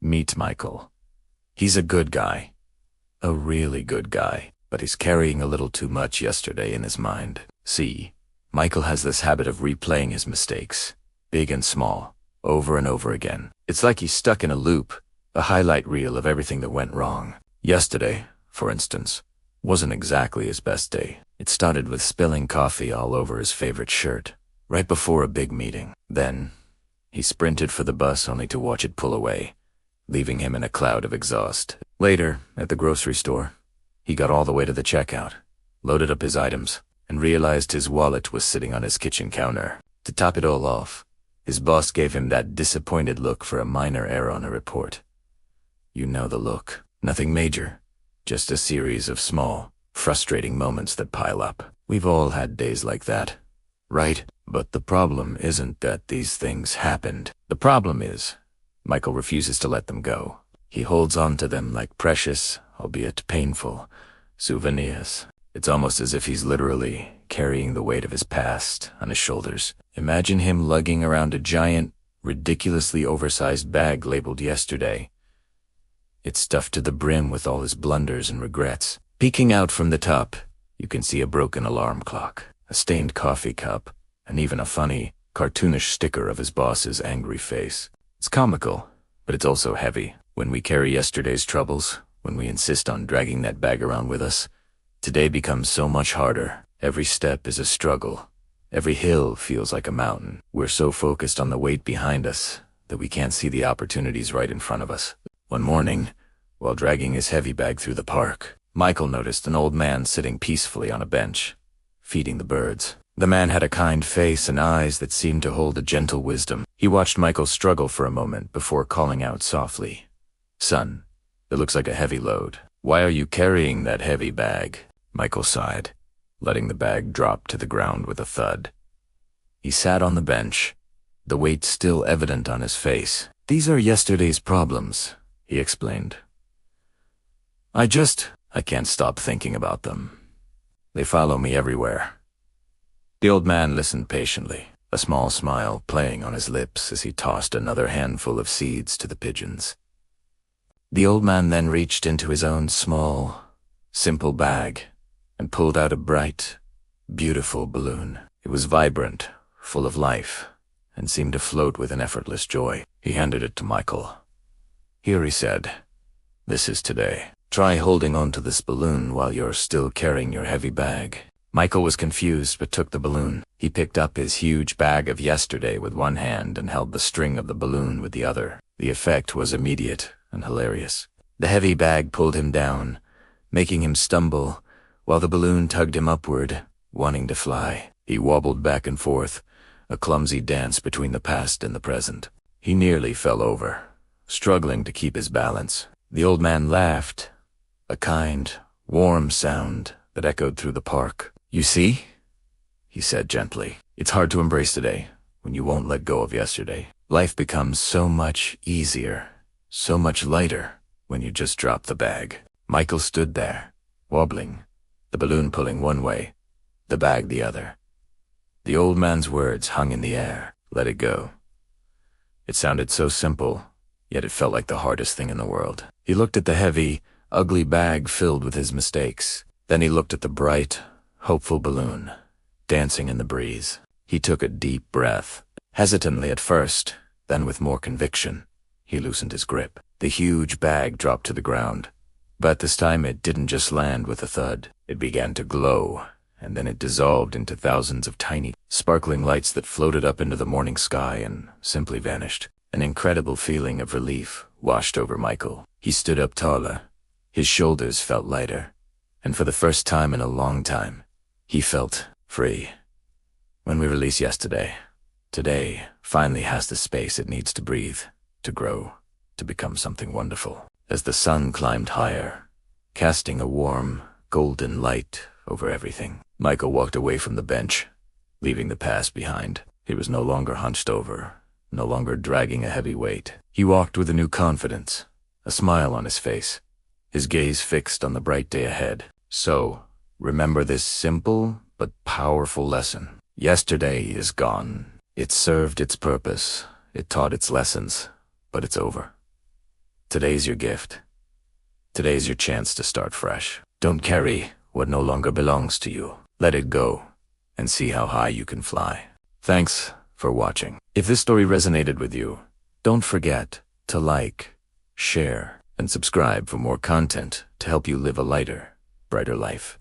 Meet Michael. He's a good guy. A really good guy, but he's carrying a little too much yesterday in his mind. See, Michael has this habit of replaying his mistakes, big and small, over and over again. It's like he's stuck in a loop, a highlight reel of everything that went wrong. Yesterday, for instance, wasn't exactly his best day. It started with spilling coffee all over his favorite shirt, right before a big meeting. Then, he sprinted for the bus only to watch it pull away, leaving him in a cloud of exhaust. Later, at the grocery store, he got all the way to the checkout, loaded up his items, and realized his wallet was sitting on his kitchen counter. To top it all off, his boss gave him that disappointed look for a minor error on a report. You know the look. Nothing major, just a series of small, frustrating moments that pile up. We've all had days like that, right? But the problem isn't that these things happened. The problem is, Michael refuses to let them go. He holds on to them like precious, albeit painful, souvenirs. It's almost as if he's literally carrying the weight of his past on his shoulders. Imagine him lugging around a giant, ridiculously oversized bag labeled yesterday. It's stuffed to the brim with all his blunders and regrets. Peeking out from the top, you can see a broken alarm clock, a stained coffee cup, and even a funny, cartoonish sticker of his boss's angry face. It's comical, but it's also heavy. When we carry yesterday's troubles, when we insist on dragging that bag around with us, today becomes so much harder. Every step is a struggle. Every hill feels like a mountain. We're so focused on the weight behind us that we can't see the opportunities right in front of us. One morning, while dragging his heavy bag through the park, Michael noticed an old man sitting peacefully on a bench, feeding the birds. The man had a kind face and eyes that seemed to hold a gentle wisdom. He watched Michael struggle for a moment before calling out softly, "Son, it looks like a heavy load. Why are you carrying that heavy bag?" Michael sighed, letting the bag drop to the ground with a thud. He sat on the bench, the weight still evident on his face. "These are yesterday's problems," he explained. I can't stop thinking about them. They follow me everywhere." The old man listened patiently, a small smile playing on his lips as he tossed another handful of seeds to the pigeons. The old man then reached into his own small, simple bag and pulled out a bright, beautiful balloon. It was vibrant, full of life, and seemed to float with an effortless joy. He handed it to Michael. "Here," he said, "this is today. Try holding on to this balloon while you're still carrying your heavy bag." Michael was confused but took the balloon. He picked up his huge bag of yesterday with one hand and held the string of the balloon with the other. The effect was immediate and hilarious. The heavy bag pulled him down, making him stumble, while the balloon tugged him upward, wanting to fly. He wobbled back and forth, a clumsy dance between the past and the present. He nearly fell over, struggling to keep his balance. The old man laughed, a kind, warm sound that echoed through the park. "You see?" he said gently. "It's hard to embrace today when you won't let go of yesterday. Life becomes so much easier, so much lighter when you just drop the bag." Michael stood there, wobbling, the balloon pulling one way, the bag the other. The old man's words hung in the air. Let it go. It sounded so simple, yet it felt like the hardest thing in the world. He looked at the heavy, ugly bag filled with his mistakes. Then he looked at the bright, hopeful balloon, dancing in the breeze. He took a deep breath. Hesitantly at first, then with more conviction, he loosened his grip. The huge bag dropped to the ground, but this time it didn't just land with a thud. It began to glow, and then it dissolved into thousands of tiny, sparkling lights that floated up into the morning sky and simply vanished. An incredible feeling of relief washed over Michael. He stood up taller. His shoulders felt lighter, and for the first time in a long time, he felt free. When we release yesterday, today finally has the space it needs to breathe, to grow, to become something wonderful. As the sun climbed higher, casting a warm, golden light over everything, Michael walked away from the bench, leaving the past behind. He was no longer hunched over, no longer dragging a heavy weight. He walked with a new confidence, a smile on his face, his gaze fixed on the bright day ahead. So, remember this simple but powerful lesson. Yesterday is gone. It served its purpose, it taught its lessons, but it's over. Today's your gift. Today's your chance to start fresh. Don't carry what no longer belongs to you. Let it go and see how high you can fly. Thanks for watching. If this story resonated with you, don't forget to like, share, and subscribe for more content to help you live a lighter, brighter life.